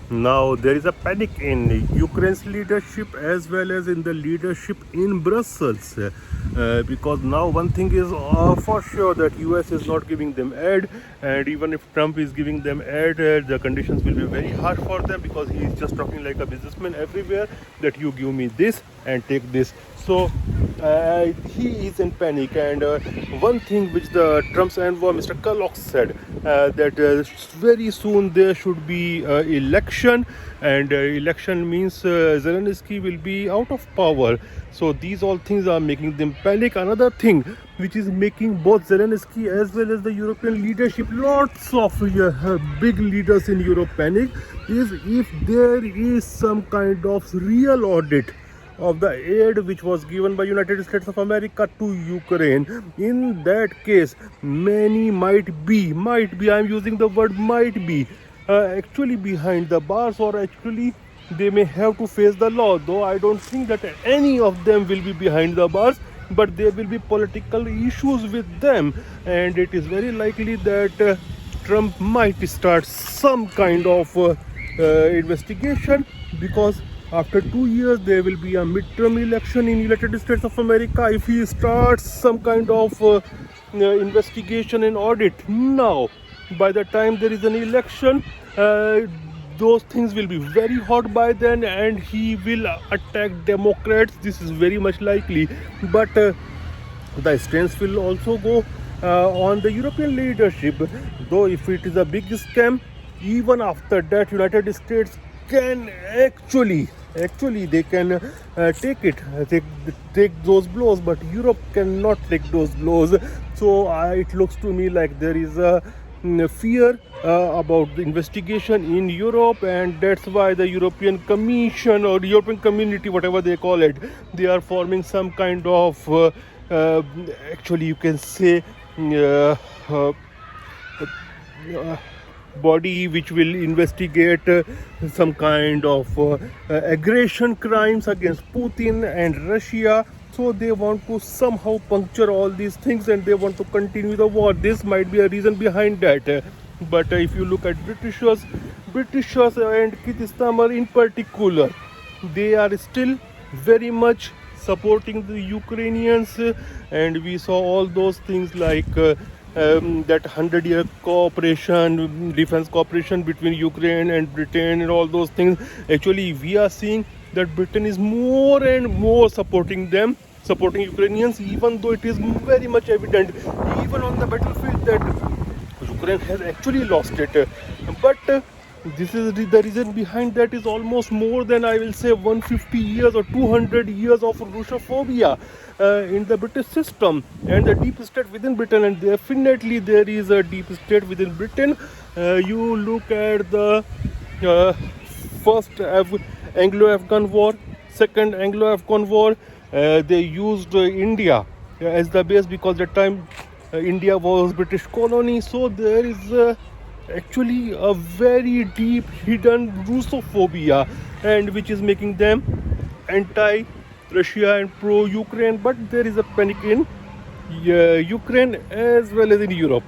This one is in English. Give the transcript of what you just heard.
Now there is a panic in Ukraine's leadership as well as in the leadership in Brussels, because now one thing is for sure that US is not giving them aid, and even if Trump is giving them aid, the conditions will be very harsh for them, because he is just talking like a businessman everywhere that you give me this and take this. So he is in panic, and one thing which the Trump's envoy Mr. Kellogg said, that very soon there should be election, and election means Zelensky will be out of power. So these all things are making them panic. Another thing which is making both Zelensky as well as the European leadership, lots of big leaders in Europe, panic is if there is some kind of real audit of the aid which was given by United States of America to Ukraine. In that case, many might be, I'm using the word might be, actually behind the bars, or actually they may have to face the law. Though I don't think that any of them will be behind the bars, but there will be political issues with them, and it is very likely that Trump might start some kind of investigation, because after 2 years there will be a midterm election in United States of America. If he starts some kind of investigation and audit now, by the time there is an election, those things will be very hot by then, and he will attack Democrats. This is very much likely. But the strength will also go on the European leadership. Though if it is a big scam, even after that United States can actually they can take those blows, but Europe cannot take those blows. So it looks to me like there is a fear about the investigation in Europe, and that's why the European Commission or European Community, whatever they call it, they are forming some kind of actually you can say body which will investigate some kind of aggression crimes against Putin and Russia. So they want to somehow puncture all these things, and they want to continue the war. This might be a reason behind that. But if you look at Britishers and Keith Starmer in particular, they are still very much supporting the Ukrainians, and we saw all those things like that 100-year cooperation, defense cooperation between Ukraine and Britain and all those things. Actually, we are seeing that Britain is more and more supporting Ukrainians, even though it is very much evident, even on the battlefield, that Ukraine has actually lost it. But this is the reason behind that is almost more than, I will say, 150 years or 200 years of Russophobia in the British system and the deep state within Britain. And definitely there is a deep state within Britain. You look at the first Anglo-Afghan war, second Anglo-Afghan war, they used India as the base, because that time India was British colony. So there is actually a very deep hidden Russophobia, and which is making them anti-Russia and pro-Ukraine. But there is a panic in Ukraine as well as in Europe.